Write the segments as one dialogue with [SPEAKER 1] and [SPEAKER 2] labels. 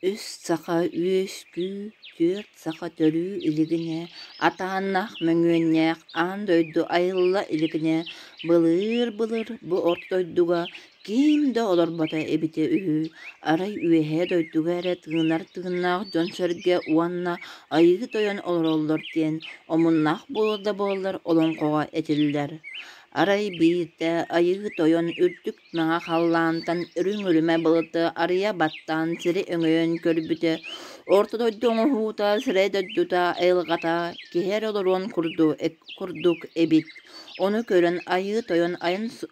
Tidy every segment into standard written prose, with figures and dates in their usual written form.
[SPEAKER 1] Üs saqa üeskü, dört saqa törü iligine, atağannaq möngünnäq an döydü ayılla iligine, bılır bu ortoyduga, kim de olur bata ebite ühü, aray üehe döydüga ere tığınar jonsörge uanna ayıgı toyon olur diyen, omunnaq bollar olon koğa etiller. Aray biite ayıgı toyon ürtük mağa hallantan ürüme bılıtı arıya battan siri öngöön körбүтэ ortodoydoňa huta sire döddüta elgata keher olorun kurduk ebit. Onu kören ayı toyon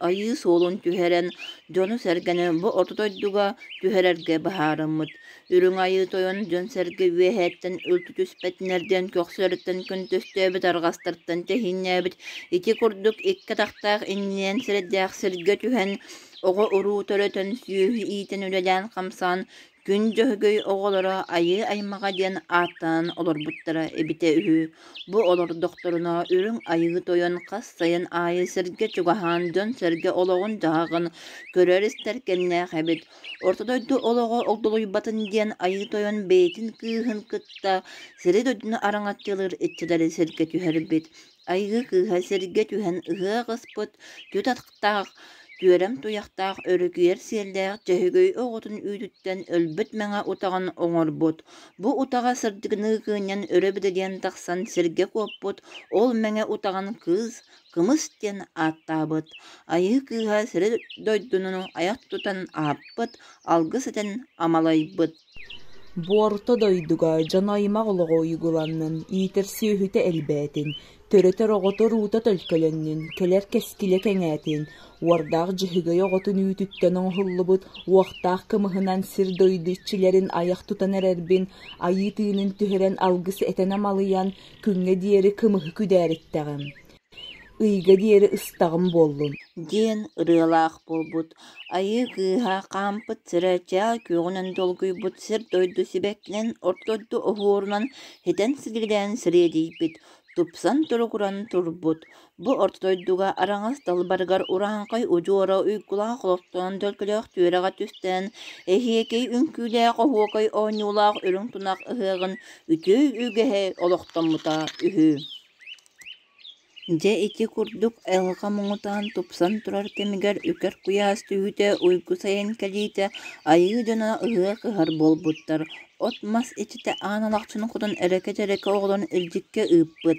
[SPEAKER 1] ayı solun tüheren jonu sergene bu ortodoyduga tühererge baharımıt. Ürün ayı toyon jon serge üehetten ültütüspetnerden köksörütten küntüstöbüt argastırttan tehinnebit. İki kurduk ikki taktaq innien siredäq sirge tühen ogo uru törötön süyühü iten ülelen kamsan gün jöhgöy ogolara ayı aymaga diyen atan olur buttara ebite ühü. Bu olur doktoruna ürün ayı toyon kas sayın ayı sirge çugahan dön serge oloğun jağın görör isterkenne hebit. Ortadoydu oloğu ogduluy batın diyen ayı toyon beytin kıhın kıtta siri dödünü arangatçılır etçileri sirge tüherbit. Ayı kıha sirge tühen ıhı gıspıt tütatkıtaq Görem tuyaqtaq örüküyer siyeldeq jehigöy oğutun üydütten ölbüt meňe utağan oňorbut. Bu utağa sırdygyny gynyan örebide diyen taqsan sirge kopbut. Ol meňe utağan kımыс diyen attabıt. Ayı kıha sire doydunyny ayak tutan apbıt. Algыс eten amalaybyt.
[SPEAKER 2] Буорто дойдуга жанайма олого уйгуланнын, иитер сүйүхүтэ элбээтин, төрөтөр оҕотор уута төлкөлөннүн, келер кескиле кэҥээти уордаах жыһыгай оҕотун үүтүттэн оҥохуллубут, уохтаах кымыһынан сир дойдуччилэрин аях тутан эрэрбин, айыы тыынын түһэрэн алгыс этэн амалыйан, күҥҥэ диэри кымыһы күдээриttäҕим. Ыйга диэри ыстаҕым буоллум.
[SPEAKER 1] Диэн ырыалаах болбут. Айы кыыха кампыт сыра чаа күгүнэн толгуйбут сир дойду сибэккинэн ортойду оһуорунан хетен сигилдээн сириэдийбит. Тупсан тургуран турбут. Бу ортойдуга араңас талбаргар ураанкай ужуора уйгулаа холоктон төлкөлөөх түөрага түстэн эхиекей үңкүүлээх оһуокай ооньуулаах үрүң тунак ыһыагын үтүү үгэһэ олохтоммута үһү. Же ити курдук элга муңутан тупсан турар кемигер үкер куяас түйүтэ уйгу сайын калиите айыы жана ыһыа кыһар болбуттар. От мас ичите aanalaqчын кутун эреке оголон илдикке ыыппыт.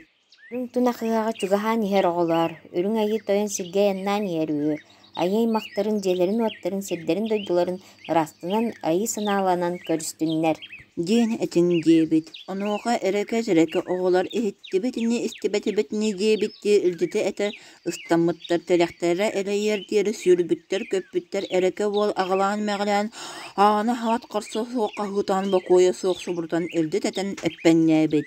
[SPEAKER 3] Үрүң тунахыга чугахан ихер оголор, үрүң айы тойон сирге яннан иерүү, айы мактарын желерин оттарын сирдерин дойдуларын растынан айы санааланан көрүстүннер.
[SPEAKER 1] Диэн этин диэбит. Онуоха эреке оголор иһиттибитини истибетибитини диэбитти илдите эте ыстаммыттар телехтере элейер диэри сүүрбүттер көппүттер эреке буол агалаан мэҕэлээн аана хават корсо суокка хытаан бокуоя суох субуртан илдит этен эппеннээбит.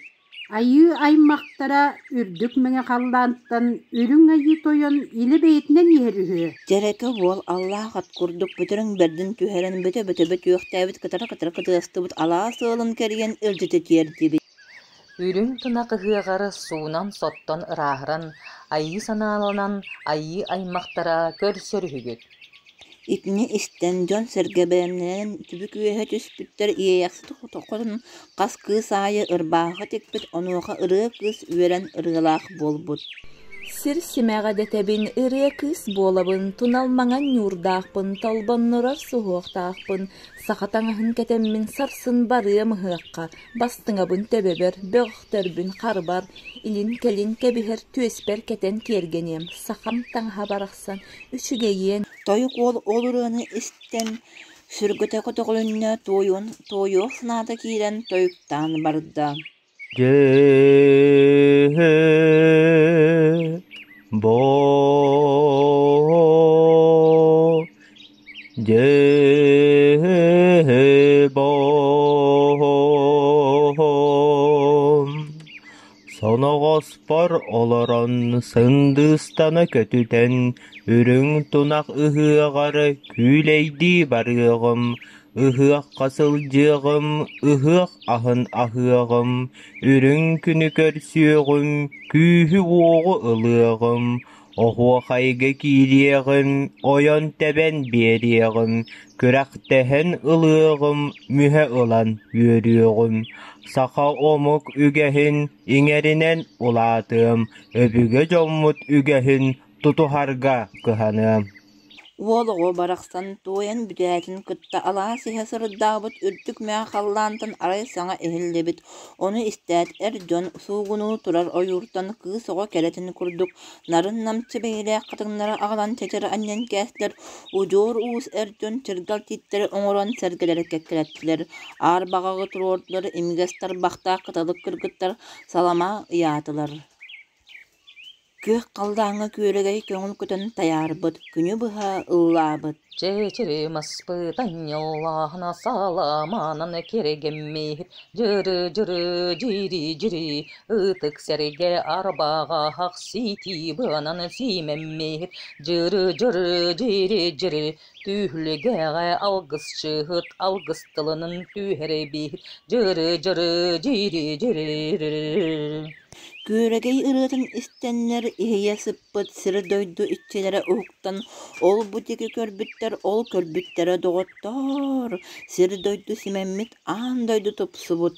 [SPEAKER 4] Айы аймактара үрдүк меҥе халлаантан үрүң айы тойон или бейтинен иһерүһү.
[SPEAKER 1] Тереке буол Аллаахат курдук бүтүрүң бердин түһэрэн бөтө түөхтээбит кытара кытыастыбыт алаа сыылын кериен илдите тиэрдибит.
[SPEAKER 5] Үрүң туна кыһыагары суунан соттон ырааһыран, айыы санааланан айыы аймактара көрсөрүһүгүт.
[SPEAKER 1] Итини истен жон сергебенен түбүк үөһө түспүттер иэйэхсит тохотун кас кыыс аайы ырбааха тикпит онуоха ырыа кыыс үөрэн ырыалаах болбут.
[SPEAKER 2] Сир симэҕэ дэтэбин ырыа кыыс буолабын, туналмаҥан ньуурдаахпын, толбоннорор суһуохтаахпын, сахатаҥаһын кэтэммин сарсын барыа мыһыакка, бастыҥабын төбөбөр, бөҕөхтөрбүн харбар, илин кэлин кэбиһэр түөспэр кэтэн киэргениэм, сахам таҥаһа барахсан, үчүгэйиэн.
[SPEAKER 1] Тойук ол ырыаны истен сүргөтө котоголунна тойуох сынаата киирэн тойуктаан барда.
[SPEAKER 6] Соногоспор олорон сындыыстана көтүтен үрүң тунак ыһыагары күлейди барыагым, ыһыак касылжыагым, ыһыак ахын ахыагым, үрүң күнү көрсүөгүм, күүһү уогу ылыагым, Оһуо хайга киириэҕин, ойон тэбэн биэриэҕин, күрэхтэһэн ылыаҕым, мүһэ ылан үөрүөҕүм, саха омук үгэһин иҥэринэн улаатыам, өбүгө дьоммут үгэһин тутуһарга кыһаныам.
[SPEAKER 1] Уолоҕо барахсан туойан бүтээтин кытта алаа сиһэ сырыддаабыт үрдүк мää халлаантан арай саҥа иһиллибит. Ону истээт эр дьон суугунуу турар ойууртан кыыс оҕо кэлэтин курдук. Нарын намчы бэйэлээх хатыҥнара аҕалан чэчэр анньан кээстилэр, удьуор уус эр дьон чыргал тииттэр оҥорон сэргэлэр кэккэлэттилэр. Аар баҕаҕы туруордулар имигес тарбахтаах кыталык кыргыттар салама ыяатылар. Көх қалдаңы күөрэгэй көңүл көтөн таярбыт, күнү быһа ыллаабыт.
[SPEAKER 5] Чечери маспы таньяллахна саламанан керегеммит, жыры жири ытык серге арбаға хақ сити бынан симеммит, жыры жири түйілгеға алгыс шығыт, алгыс тылының түйеребит, жыры жири.
[SPEAKER 1] Күөрэгэй ырыатын истеннер иһийэ сыппыт сыры дойду иччелere уһуктан ол бутиги көрбүттер ол көрбүттере доҕоттоор сыр дойду симэммит аан дойду тупсубут.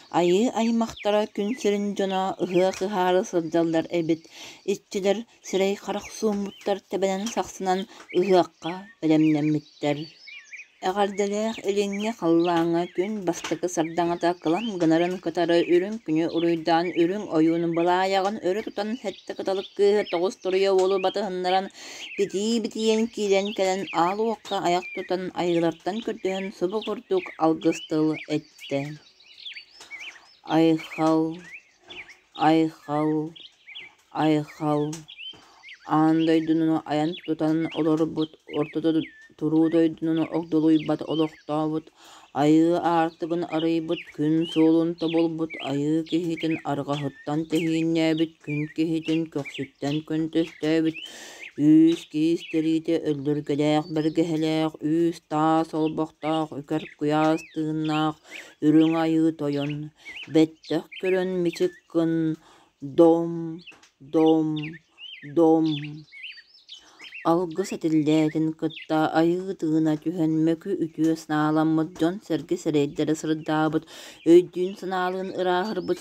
[SPEAKER 1] Айы аймактара күн сирин дьоно ыһыа кыһаары сылдьаллар эбит. Иччилер сирэй харах сууммуттар тэбэнэн сахсынан ыһыакка белемнэммиттер. Эҕардэлээх илиҥҥэ халлааҥҥа күн бастакы сардаҥата кылан гынарын кытары үрүҥ күнү уруйдаан үрүҥ ойуун былааягын өрө тутан хэтте кыталык кыыһы тоҕус туруйа уолу батыһыннаран битии-битиийэн киирэн кэлэн аалуокка аяк тутан айылартан көрдөһөн субу курдук алгыс тыл этте. Айхал аан дойдунуну аян тутан олорбут ортото туруу дойдунуну огдолуйбат олохтообут. Айыы аартыгын арыйбыт, күн суолунта болбут. Айыы киһитин арҕаһыттан тэһииннээбит, күн киһитин көхсүттэн көнтөстөөбүт. Үүс киистериите өллүргэлээх бэргэһэлээх, үүс таа солбохтоох, үкэр куяас тыыннаах, үрүҥ айыы тойон. Бэттэх көрөн мичик кын дом. Алгыс этиллээтин кытта айыы тыына түһэн мөкү үтүө сынааламмыт дьон сэрги сэрэйдэрэ сырдаабыт, өйдүүн сынаалыын ыраахырбыт,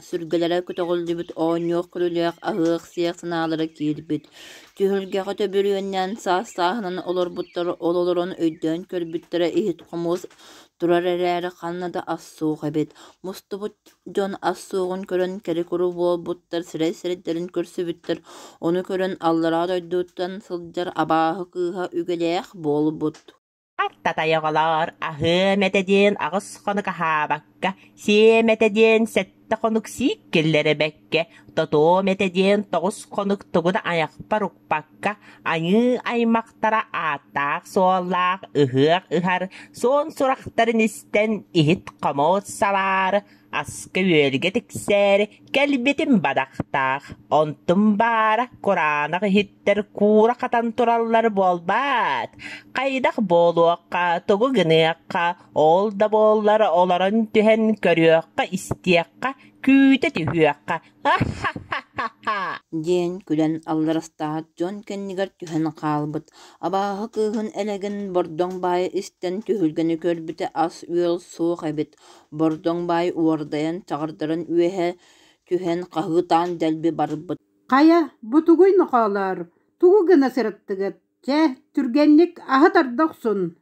[SPEAKER 1] сүргэлэрэ көтөҕүллүбүт, оонньуох күлүлээх аһыах сиэх сынаалары киирбит. Түһүлгэҕэ төбүрүөннээн саас-сааһынан олорбуттар ололорон өйдөөн көрбүттэрэ иһит хомуус турар эрээри ханнада ассуух эбит. Мустубут дьон ассууҕун көрөн кэри куру буолбуттар сирэй-сирэйдэрин көрсүбүттэр, ону көрөн аллара дойдууттан сылдьар абааһы кыыһа үгэлээх буолбут.
[SPEAKER 7] Аттатайоҕолоор аһыы мэтэдиэн аҕыс хонук аһаабакка, сие мэтэдиэн сэтtä хонук сииккиллэребэкке, тотоо мэтэдиэн тоҕус хонук тугуна аяхпа рукпакка, айыы аймактара ааттаах суоллаах ыһыах ыһар суон сурахтарын истэн иһит хомоот салаар, аска үөлгэ тиксээр кэлбитин бадахтаах, онтун баара кураанах иһиттэр куура хатан тураллар буолбаат, хайдах буолуакка тугу гыныакка ол да буоллар олорон түһэн көрүөкка истиакка күүтэ түһүакка
[SPEAKER 1] диэн күлэн алларастаат дьон кэннигэр түһэн хаалбыт. Абааһы кыыһын элэгин бордоҥ баайы истэн түһүлгэни көрбүтэ ас үөл суох эбит. Бордоҥ баайы уордайан чаҕардарын үөһэ түһэн хаһыытаан дэлби барбыт.
[SPEAKER 4] Хая бутугуй нохоолор, тугу гына сырыттыгыт, чэ түргэнник аһы тардохсун.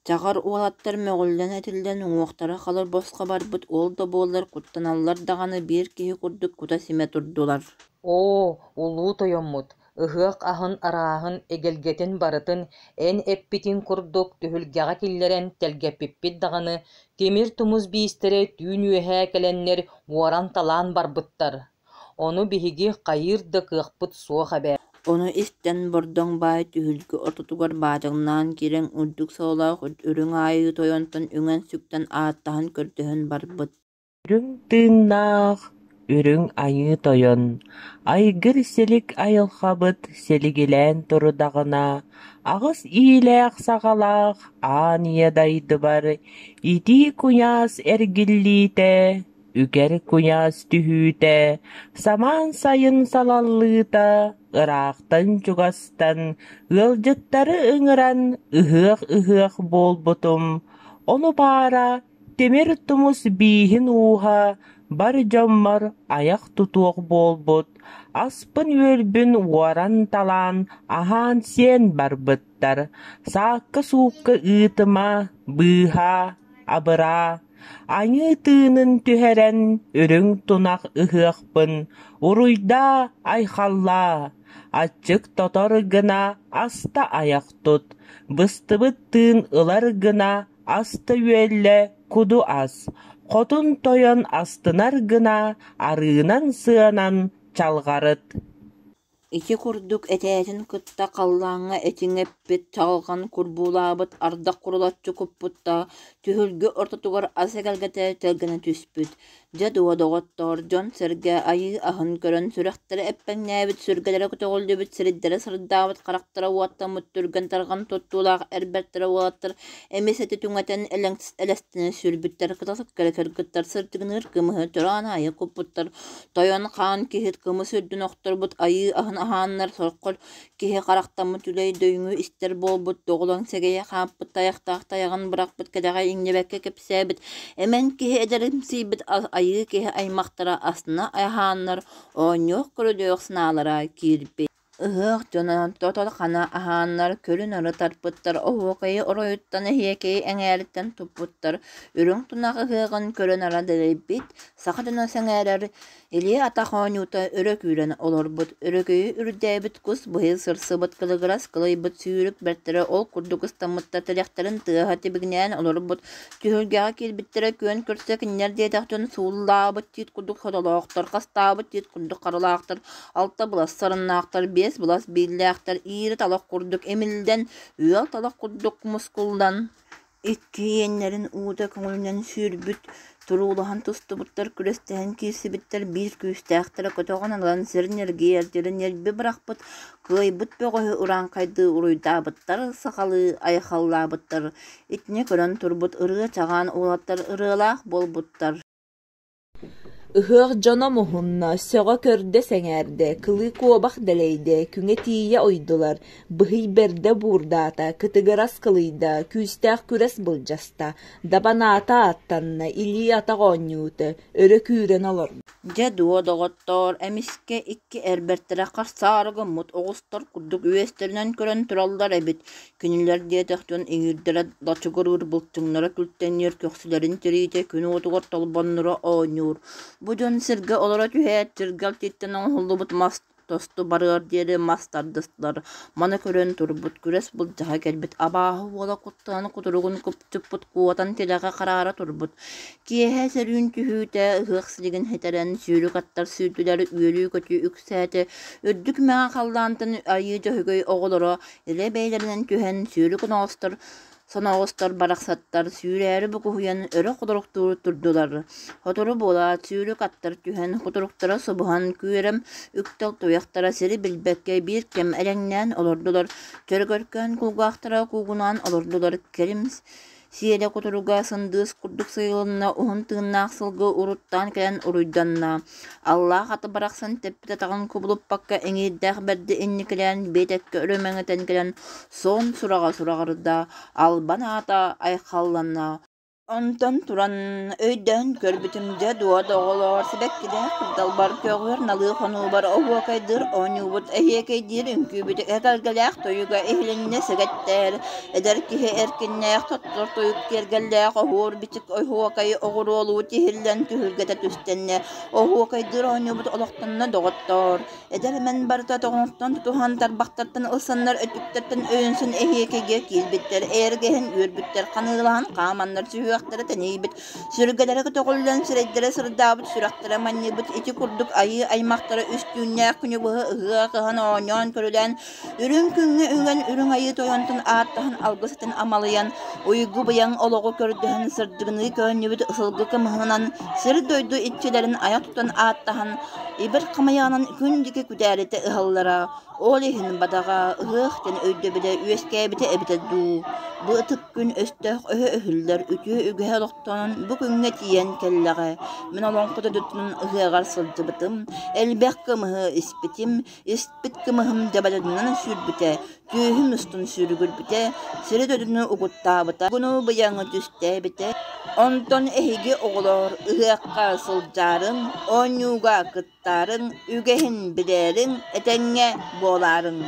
[SPEAKER 1] Чаҕар уолаттар мөҕүллэн этиллэн уҥуохтара халар босха барбыт. Ол да буоллар куттаналлар даҕаны биир киһи курдук кута симэ турдулар.
[SPEAKER 5] Оо, улуу тойоммут, ыһыак аһын арааһын эгелгетин барытын эн эппитин курдук түһүлгэҕэ киллэрэн телгэппиппит даҕаны тимир тумус биистере түүн үөһээ кэлэннэр уоран талаан барбыттар. Ону биһиги хайыыр да кыахпыт суох эбээ.
[SPEAKER 1] Ону истэн бордоҥ баай түһүлгү ортутугар баадьыҥнаан киирэн үрдүк соолаах үрүҥ аайыы тойонтон үҥэн сүктэн ааттаһын көрдөһөн барбыт.
[SPEAKER 7] Үрүҥ тыыннаах, үрүҥ айыы тойон, айгыр селик айылхабыт селигилээн турудаҕына, аҕыс иилээх саҕалаах ааныя дайдыбар, итии куняас эргиллиитэ, үгэр куняас түһүүтэ, самаан сайын салаллыыта, ыраактан чугастан, ылжыттары ыңыран ыһыах болбутум. Ону баара, темер тумус биихин ууха, бар жоммор аяк тутуок болбут. Аспын өлбүн уаран талан, ахан сен барбыттар. Саакка суукка ыытыма, быыха, абыра. Аңы тыынын түһэрэн, өрөң тунак ыһыахпын. Уруйда айхалла. Ачык тотор гына аста аяк тут. Быстыбыт тыын ылар гына аста үөлле куду ас. Хотун тойон астынар гына арыынан сыанан чалгарыт.
[SPEAKER 1] Ити курдук этээтин кытта қаллаңа этиңеппит чалган курбулаабыт ардак курулатчу куппутта түһүлгү ортотугар асегалгете телгене түспүт. Жадуа доготтор жон серге айы ахын көрөн сүрәхтері эппеңнәбит сүргелері көтөголдүбүт сириддері сырдаабыт карактара уаттамыт түрген тарган тоттуулаах эрберттері уаттыр эмесети түңетен элестине сүрбүттер кытасып керекер кыттар сыртыгыныр кымыһы төран айы куппуттар тойон хаан кихит кымы сүрдүн окторбут айы ахын аһааннар соркол киһи карактаммыт үлей дөйүңү истер болбут доголоң сегeye хааппыт таяктаах таяган быракпыт кэдэҕэ иҥнебэкке кепсээбит эмен киһи эдеримсийбит айы киһи аймактара астына аһааннар оонньуох көрөдөөх сынаалара киирбит. Ыһыах дьонон тотол хана аһааннар көлүн ары тарпыттар оһуокайы ороюттан эһиэкэйи эҥээриттэн туппуттар үрүң тунах ыһыагын көлүн ара дэлэйбит саха дьоно сэҥээрэр илии атахооньуута өрөкүүрэн олорбут өрөкөйү үрдээбит кус быһыы сырсыбыт кылыгырас кылыйбыт сүүрүк бэртэрэ ол курдугустаммытта тэлэхтерин тыаһа тибигинээн олорбут түһүлгэҕэ киирбиттерэ күөн көрсө киннер диэтэхтэн сууллаабыт тиит курдук хотолооохтор кастаабыт тиит курдук карылаахтар алта булас сарыннаахтар бес булас бииллээхтар иiri талах курдук эмилден үөл талах курдук мускулдан иккиеннерин уута көңүлүнэн сүүрбүт туруулахан тустубуттар күрестэһэн киирсибиттер биир күүстээхтэрэ көтөҕөн алан сирнерги эрдерин эрби бырахпыт кыайбыт бөҕөһү ураанкайдыы уруйдаабыттар сахалы айахаллаабыттар итне көрөн турбут ырыа чагаан уолаттар ырыалаах болбуттар.
[SPEAKER 2] Ыһыах дьоно муһунна сөҕө көрдө сэҥээрдэ, кылыы куобах дэлэйдэ, күҥэ тиийэ ойдулар, быһый бэрдэ буурдаата, кытыгырас кылыйда, күүстээх күрэс былдьаста, дабанаата ааттанна, илии атаҕоонньуута, өрө күүрэн олор.
[SPEAKER 1] Жадуо доготтор эмиске икки эрбертерэ харсаарыгыммут оҕустор курдук үөстеринэн көрөн тураллар эбит күнүлэр диэтэхтэн иҥирдэрэ лачыгырыр бултуҥнара күлтэнньер көхсүлэрин тириите күнү утугар толбоннура оонньуур бу дьон сиргэ олоро түһээт тиргал тииттэн оҥхуллубут мас тосту барыар диэри мас тардыстылар маны көрөн турбут күрэс булдьаһа кэлбит абааһы уола куттааны кутуругун куптуппут куотан тилэҕэ хараара турбут киэһэ сэрүүн түһүүтэ ыһыах силигин хэтэрэн сүүрүк аттар сүүтүлэр үөлүү көтүү үксээти үрдүк мэҕэ халлаантан айыы дьөһүгөй оҕолоро илэ бэйлэринэн түһэн сүүрүк соноҕустар барахсаттар сүүрээри букуһуйан өрө худуруктуур турдулар. Хотору буолаат сүүрүк аттар түһэн худуруктара собуһан күөрэм үктал туяхтара сири билбэкке биир кэм элэҥнээн олордулар. Төргөркөн куугаахтара куугунаан олордулар. Керим сиэлэ кутуруга сындыыс курдук сыйылынна уһун тыыннаах сылгы уруттаан кэлэн уруйданна. Аллаах аты барахсан теппите тагын кубулуппакка эҥиирдээх бэрди инни кэлэн бэйтэкке өрөмэҥэтэн кэлэн соон сурагырда албан аата айхалланна. Онтон туран өйдөн көрбүтүмдө дуода оголоор сибеккиде кырдалбар көөгөр налыы хонуубар оһуокайдыр ооньуубут эһиэкэйдиир үңкүүбүт экалгалээх тойуга эхиленне сегеттээр эдер киһи эркиннээх тоттор тоюк киэргэллээх оһуур бичик оһуокай оҕуруолуу тиһиллэн түһүлгэтэ түстэнне оһуокайдыр ооньуубут олохтонно доготтоор эдер мен барыта тоҕоҥтон тутуһан тарбахтартан ылсаннар өтүктэртэн өйүнсүн эһиэкэйге киирбиттер ээргэһин үөрбүттер каныылахан хааманнар сүүхтэрэ тэнийбит сүргэлэрэ көтөҕүллэн сирэйдэрэ сырдаабыт сүрэхтэрэ манньыбыт ити курдук айыы аймахтара үстүүннээх күнүбыһы ыһыакыһан ооньоон көрүлэн үрүң күҥҥэ үҥэн үрүң айыы тойонтун ааттаһан алгысытын амалыйан уйгу быяң олоҕу көрдөһөн сырдыгыны көөннүбүт ысылгы кымыһынан сир дойду итчилэрин ая тутан ааттаһан İbir kamayanın kündiki küdärete ıhallara, olihin badaga ıhıqten öydü bile üyeske bite ebite du. Bu ıtık gün östök öhüller ütü ügehe loktanın bu günge tiyen kelleğe. Min olan kuda dütünün ıhıgar sılcı bıtım. Elbek kımıhı ispitim, ispit kımıhım debaladından sürbüte. Tühüm üstün sürgül bite. Siri dödünü uğutta bıta. Bunu bıyanı düste bite. Ondan ehigi oğlar ıhıqqa sılcarın, onyuga kıttarın, ügehin bilerin, etenge boların.